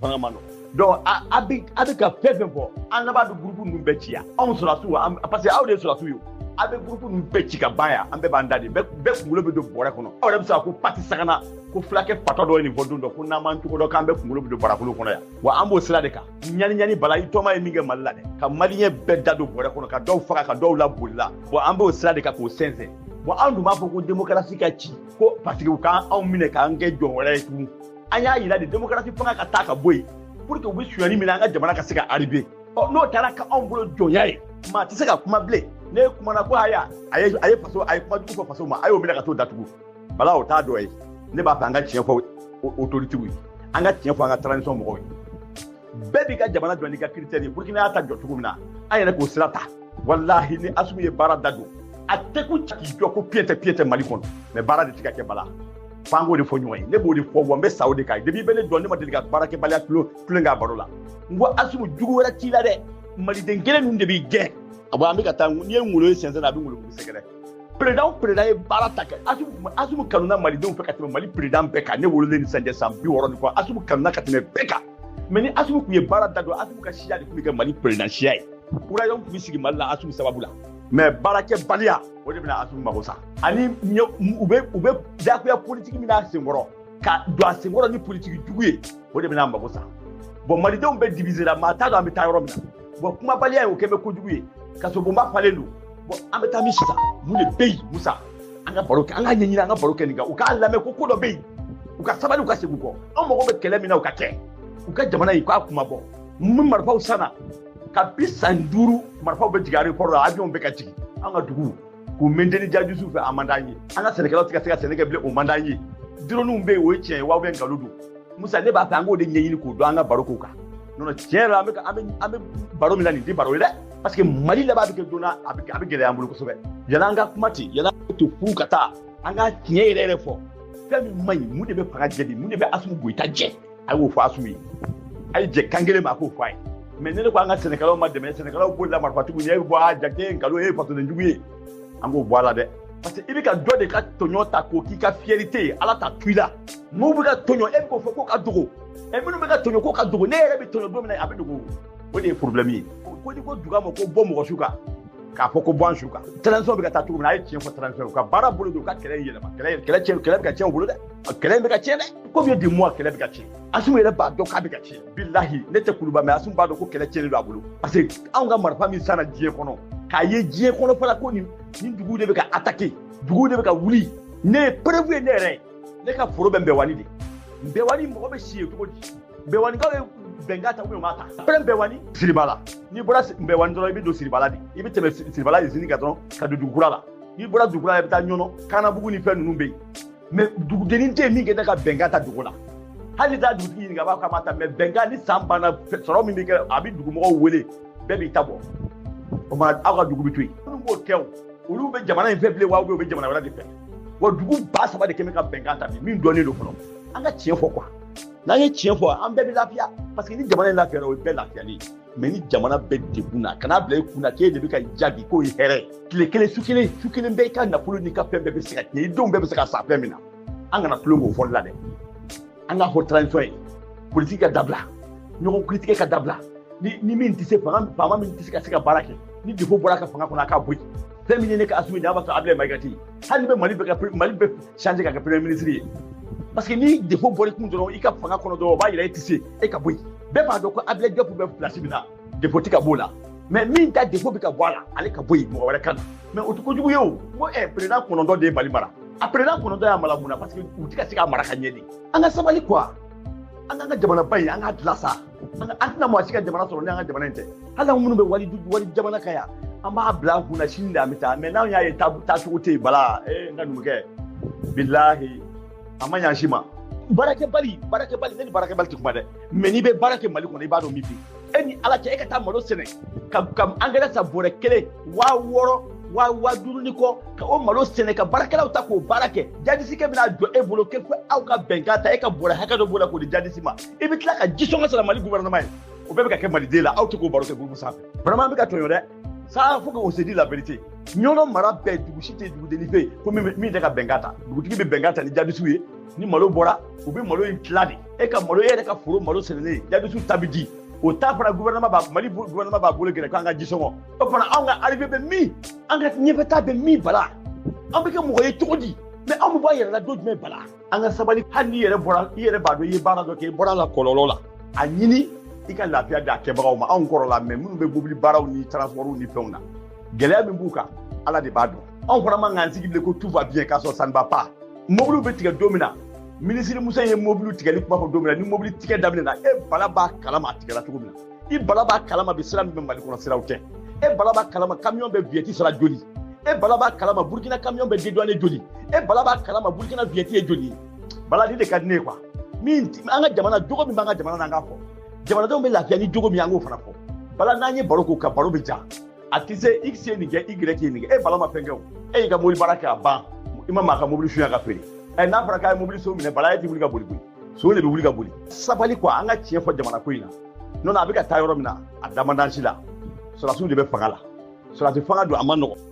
fanga ma no donc a bɛ ka fɛn fɛn fɔ an laban bɛ groupe ninnu bɛɛ ci yan anw sɔrɔsiw parce que aw de ye sɔrɔsiw ye a bɛ groupe ninnu bɛɛ ci ka ban yan an bɛɛ b'an da de bɛɛ kunkolo bɛ don bɔrɛ kɔnɔ aw yɛrɛ bɛ se ka ko pati sagana ko fulakɛ fatɔ dɔ ye nin fɔ don dɔ ko n'an m'an cogo dɔn k'an bɛɛ kunkolo bɛ don barakolo kɔnɔ yan wa an b'o sira de kan ɲani bala i tɔma ye min kɛ Mali la dɛ ka maliyɛn bɛɛ da don bɔrɛ kɔnɔ ka dɔw faga ka dɔw laboli la bon an b'o sira de kan k'o sɛnsɛn bon anw dun b'a fɔ ko démocratie ka ci ko parce que u k'an anw minɛ k'an kɛ jɔn wɛrɛ ye tugun an y'a yira de démocratie fanga ka taa ka bɔ yen pour que u bɛ sonyani min na an ka jamana ka se ka arriver n'o taara k'anw bolo jɔnya ye maa tɛ se ka kuma bilen ne kumana ko a ye faso a ye kuma jugu fɔ faso ma a y'o minɛ ka t'o datugu bala o t'a dɔ ye ne b'a fɛ an ka tiɲɛ fɔ autorité ye an ka tiɲɛ fɔ an ka transition mɔgɔw ye bɛɛ b'i ka jamana jɔ n'i ka critère ye Burkina y'a ta jɔ cogo min na an yɛrɛ k'o sira ta walahi ni Assimi ye baara da don a tɛ ko k'i jɔ ko pied tɛ Mali kɔnɔ mais baara de tɛ ka kɛ bala f'an k'o de fɔ ɲɔgɔn ye ne b'o de fɔ wa n bɛ sa o de kan depuis bɛ ne dɔn ne ma deli ka baarakɛbaliya tulen k'a baro la n ko Assimi jugu wɛrɛ t'i la dɛ maliden kelen ninnu de b'i gɛn an bɛ ka taa n'i ye ngolo ye sɛnsɛn a bɛ ngolo sɛgɛrɛ président ye baara ta kɛ Assimi kanuna malidenw fɛ ka tɛmɛ Mali président bɛɛ kan ne wololen ni sanjɛ san 60 ni kɔ Assimi kanuna ka tɛmɛ bɛɛ kan mais ni Assimi tun ye baara da don Assimi ka siya de tun bɛ kɛ Mali président siya ye courageux tun bɛ sigi Mali la Assimi sababu la mais baarakɛbaliya o de bɛna Assimi mago sa ani u bɛ jagoya politique min n'a senkɔrɔ ka don a senkɔrɔ ni politique jugu ye o de bɛna mago sa bon malidenw bɛ diviser la maa t'a dɔn an bɛ taa yɔrɔ min na bon kumabaliya ye o kɛ bɛ kojugu ye kasobonba falen don bon an bɛ taa min sisan mun de bɛ yen Musa an ka baro kɛ an ka ɲɛɲini an ka baro kɛ nin kan u k'a lamɛn ko dɔ bɛ yen u ka sabali u ka segin u kɔ anw mago bɛ kɛlɛ min na u ka kɛ u ka jamana in k'a kuma bɔ mun marifaw sanna kabi san 5 marifaw bɛ jigin aéroport la avion bɛ ka jigin an ka dugu k'u maintenir jadisuw fɛ a man d'an ye an ka sɛnɛkɛlaw tɛ ka se ka sɛnɛ kɛ bilen o man d'an ye drone bɛ yen o ye tiɲɛ ye wa nkalon don Musa ne b'a fɛ an k'o de ɲɛɲini k'o dɔn an ka baro k'o kan non tiɲɛ yɛrɛ an bɛ baro min na nin tɛ baro ye dɛ parce que Mali laban bɛ kɛ donna a bɛ gɛlɛya an bolo kosɛbɛ yanni an ka kuma ten yanni an ka to furu ka taa an ka tiɲɛ yɛrɛ fɔ fɛn min man ɲi mun de bɛ fanga jɛdi mun de bɛ Assimi Goïta jɛ a y'o fɔ Assimi ye a ye jɛ kan kelen ma a k'o fɔ a ye mais ne ko an ka sɛnɛkɛlaw ma dɛmɛ sɛnɛkɛlaw b'o la marifatigiw ye bɔ a jate nkalon ye fasodenjugu ye an k'o bɔ a la dɛ parce que i bɛ ka dɔ de ka tɔɲɔ ta k'o k'i ka fierté ye Ala ta to i la n'u bɛ ka tɔɲɔ e bɛ k'o fɔ ko ka dogo minnu bɛ ka tɔɲɔ ko ka dogo ne yɛrɛ bɛ tɔɲɔ don min na a bɛ dogo o de ye problème ye ko ni ko juga ma ko bɔ mɔgɔ su kan k'a fɔ ko bɔ an su kan transition bɛ ka taa cogo min na a ye tiɲɛ fɔ transition u ka baara bolo don u ka kɛlɛ in yɛlɛma kɛlɛ bɛ ka tiɲɛ u bolo dɛ kɛlɛ in bɛ ka tiɲɛ dɛ combien de mois kɛlɛ bɛ ka tiɲɛ Assimi yɛrɛ b'a dɔn k'a bɛ ka tiɲɛ bilahi ne tɛ kuluba mais Assimi b'a dɔn ko kɛlɛ tiɲɛlen don a bolo parce que anw ka marifa min sanna diɲɛ kɔnɔ k'a ye diɲɛ kɔnɔ fana ko nin dugu de bɛ ka attaquer dugu de bɛ ka wuli ne ye preuve ye ne yɛrɛ ye ne ka foro bɛ Mbɛwani de Mbɛwani mɔgɔ bɛ si ye cogo di Mbɛwanikaw ye bɛnkan ta ou bien u m'a ta après Mbɛwani Siribala n'i bɔra Mbɛwani dɔrɔn i bɛ don Siribala de i bɛ tɛmɛ Siribala usine kan dɔrɔn ka don Dugukura la n'i bɔra Dugukura la i bɛ taa Ɲɔnɔ Kanabugu ni fɛn ninnu bɛ yen mais dugudennin tɛ yen min kɛ ne ka bɛnkan ta dugu la hali ni taa dugutigi ɲininka a b'a fɔ k'a ma ta mais bɛnkan ni san banna sɔrɔ min bɛ kɛ a bɛ dugumɔgɔw wele bɛɛ b'i ta bɔ o ma aw ka dugu bɛ to yen minnu b'o kɛ o olu bɛ jamana in fɛ bilen wa u bɛ jamana wɛrɛ de fɛ wa dugu 3,000 de kɛ bɛ ka bɛnkan ta bi min dɔnnen don fɔlɔ an ka tiɲɛ fɔ quoi n'an ye tiɲɛ fɔ an bɛɛ bɛ lafiya parce que ni jamana in lafiyara o ye bɛɛ lafiyalen ye mais ni jamana bɛɛ degun na kana bila i kunna k'e de bɛ ka jaabi k'o ye hɛrɛ tile kelen su kelen bɛɛ i ka nafolo n'i ka fɛn bɛɛ bɛ se ka tiɲɛ i denw bɛɛ bɛ se ka sa fɛn min na an kana tulon k'o fɔli la dɛ an k'a fɔ transition ye politique ka dabila ɲɔgɔn critique ka dabila ni min tɛ se fanga min tɛ se ka baara kɛ ni défaut bɔra a ka fanga kɔnɔ a k'a bɔ yen fɛn min ye ne ka Assimi n'a b'a sɔrɔ Abdoulaye Mayiga tɛ yen hali ni bɛ Mali bɛ changer ka kɛ premier ministre ye parce que ni défaut bɔra i kun dɔrɔn i ka fanga kɔnɔ dɔrɔn o b'a yira e tɛ se e ka bɔ yen bɛɛ b'a dɔn ko Abdoulaye Diop bɛ place min na défaut tɛ ka bɔ o la mais min ta défaut bɛ ka bɔ a la ale ka bɔ yen mɔgɔ wɛrɛ ka na mais o tɛ kojugu ye o n ko président 9 de ye Mali mara a président 9 y'a mara mun na parce que u tɛ ka se k'a mara ka ɲɛ de an ka sabali quoi an k'an ka jamana ba in an k'a dilan sa an tɛna maa si ka jamana sɔrɔ ni an ka jamana in tɛ hali an minnu bɛ wali jamana kan yan an b'a bila an kunna sini de an bɛ taa mais n'anw y'a ye taacogo tɛ yen bala n ka numukɛ bilahi a ma ɲɛ si ma baarakɛbali ne ni baarakɛbali tɛ kuma dɛ mais n'i bɛ baara kɛ Mali kɔnɔ i b'a dɔn min bɛ e ni Ala cɛ e ka taa malo sɛnɛ ka engrais san bɔrɛ 1 6,000 5,000 ni kɔ ka o malo sɛnɛ ka baarakɛlaw ta k'o baara kɛ jadisikɛ bɛna jɔ e bolo k'e fɔ aw ka bɛnkan ta e ka bɔrɛ hakɛ dɔ b'o la k'o di jadisi ma i bɛ tila ka ji sɔngɔ sara Mali gouvernement ye o bɛɛ bɛ ka kɛ maliden la aw tɛ k'o baro kɛ groupe sanfɛ vraiment an bɛ ka tɔɲɔ dɛ Ça, faut qu'on se dise la vérité. Nyolo mara bɛɛ dugu si tɛ dugudeni fɛ yen ko min tɛ ka bɛnkan ta dugutigi bɛ bɛnkan ta ni jadisiw ye ni malo bɔra u bɛ malo in tila de e ka malo e yɛrɛ ka foro malo sɛnɛnen jadisiw ta bɛ di o ta fana gouvernement b'a Mali gouvernement b'a bolo gɛrɛ k'an ka ji sɔngɔ o fana anw ka arrivé bɛ min an ka ɲɛfɛta bɛ min bala an bɛ kɛ mɔgɔ ye cogo di mais anw bɛ bɔ an yɛrɛ la don jumɛn bala an ka sabali hali n'i yɛrɛ bɔra i yɛrɛ b'a dɔn i ye baara dɔ kɛ i bɔra la kɔlɔlɔ la a ɲini i ka lafiya d'a kɛbagaw ma anw kɔrɔ la mais minnu bɛ mobili baaraw ni transportw ni fɛnw na gɛlɛya min b'u kan ala de b'a dɔn anw fana man k'an sigi bilen ko tout va bien k'a sɔrɔ ça ne va pas mobiliw bɛ tigɛ don min na ministre Musa ye mobiliw tigɛli kuma fɔ don min na ni mobili tigɛ daminɛna e bala b'a kalama a tigɛla cogo min na i bala b'a kalama bi sira min bɛ Mali kɔnɔ siraw tɛ e bala b'a kalama camion bɛ vieti sara joli e bala b'a kalama Burkina camion bɛ dédouané joli e bala b'a kalama Burkina vieti ye joli bala ni de ka di ne ye quoi min an ka jamana jogo min b'an ka jamana na an k'a fɔ jamanadenw bɛ lafiya ni jogo min an k'o fana fɔ bala n'an ye baro k'o kan baro bɛ ja a tɛ se X ye nin kɛ Y ye nin kɛ e bala ma fɛn kɛ o e y'i ka mobili baara kɛ a ban i ma maa ka mobili suɲɛ ka feere n'a fɔra k'a ye mobili so minɛ bala e tɛ wuli ka boli koyi so de bɛ wuli ka boli sabali quoi an ka tiɲɛ fɔ jamana ko in na n'o tɛ a bɛ ka taa yɔrɔ min na a damandansi la sɔrɔdasiw de bɛ fanga la sɔrɔdasi fanga don a ma nɔgɔn